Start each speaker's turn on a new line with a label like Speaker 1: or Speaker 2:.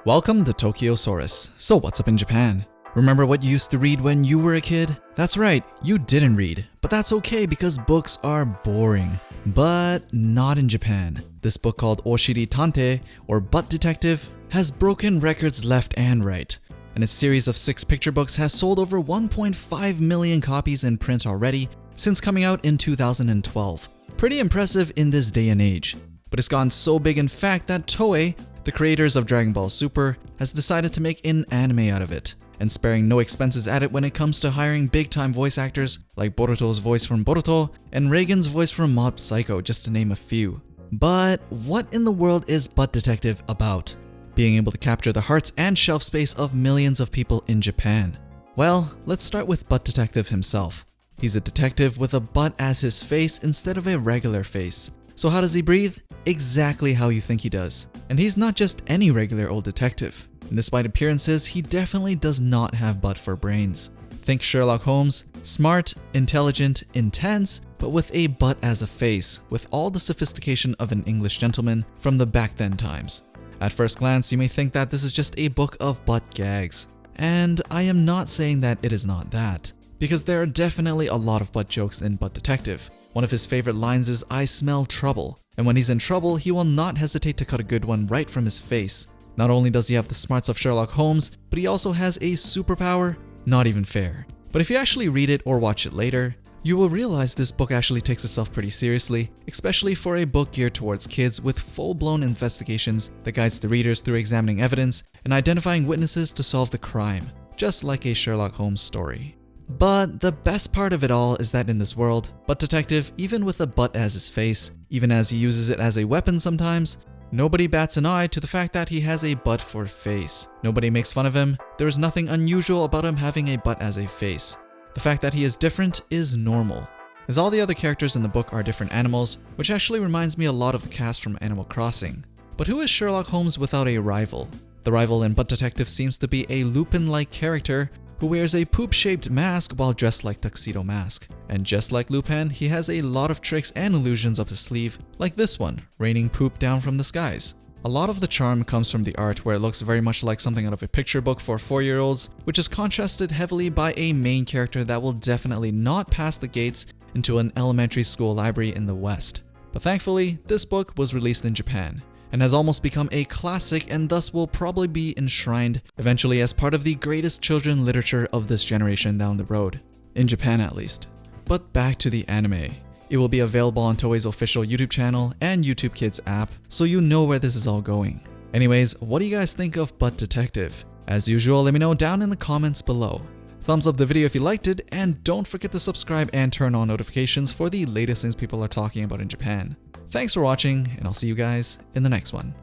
Speaker 1: Welcome to Tokyosaurus. So what's up in Japan? Remember what you used to read when you were a kid? That's right, you didn't read, but that's okay because books are boring. But not in Japan. This book called Oshiri Tante, or Butt Detective, has broken records left and right. And its series of 6 picture books has sold over 1.5 million copies in print already since coming out in 2012. Pretty impressive in this day and age. But it's gotten so big in fact that Toei, the creators of Dragon Ball Super, has decided to make an anime out of it, and sparing no expenses at it when it comes to hiring big-time voice actors like Boruto's voice from Boruto and Reigen's voice from Mob Psycho, just to name a few. But what in the world is Butt Detective about? Being able to capture the hearts and shelf space of millions of people in Japan. Well, let's start with Butt Detective himself. He's a detective with a butt as his face instead of a regular face. So how does he breathe? Exactly how you think he does. And he's not just any regular old detective. And despite appearances, he definitely does not have butt for brains. Think Sherlock Holmes, smart, intelligent, intense, but with a butt as a face, with all the sophistication of an English gentleman from the back then times. At first glance, you may think that this is just a book of butt gags. And I am not saying that it is not that, because there are definitely a lot of butt jokes in Butt Detective. One of his favorite lines is, "I smell trouble." And when he's in trouble, he will not hesitate to cut a good one right from his face. Not only does he have the smarts of Sherlock Holmes, but he also has a superpower. Not even fair. But if you actually read it or watch it later, you will realize this book actually takes itself pretty seriously, especially for a book geared towards kids with full-blown investigations that guides the readers through examining evidence and identifying witnesses to solve the crime, just like a Sherlock Holmes story. But the best part of it all is that in this world, Butt Detective, even with a butt as his face, even as he uses it as a weapon sometimes, nobody bats an eye to the fact that he has a butt for face. Nobody makes fun of him. There is nothing unusual about him having a butt as a face. The fact that he is different is normal, as all the other characters in the book are different animals, which actually reminds me a lot of the cast from Animal Crossing. But who is Sherlock Holmes without a rival? The rival in Butt Detective seems to be a Lupin-like character who wears a poop-shaped mask while dressed like Tuxedo Mask. And just like Lupin, he has a lot of tricks and illusions up his sleeve, like this one, raining poop down from the skies. A lot of the charm comes from the art, where it looks very much like something out of a picture book for 4-year-olds, which is contrasted heavily by a main character that will definitely not pass the gates into an elementary school library in the West. But thankfully, this book was released in Japan, and has almost become a classic, and thus will probably be enshrined eventually as part of the greatest children's literature of this generation down the road. In Japan at least. But back to the anime. It will be available on Toei's official YouTube channel and YouTube Kids app, so you know where this is all going. Anyways, what do you guys think of Butt Detective? As usual, let me know down in the comments below. Thumbs up the video if you liked it, and don't forget to subscribe and turn on notifications for the latest things people are talking about in Japan. Thanks for watching, and I'll see you guys in the next one.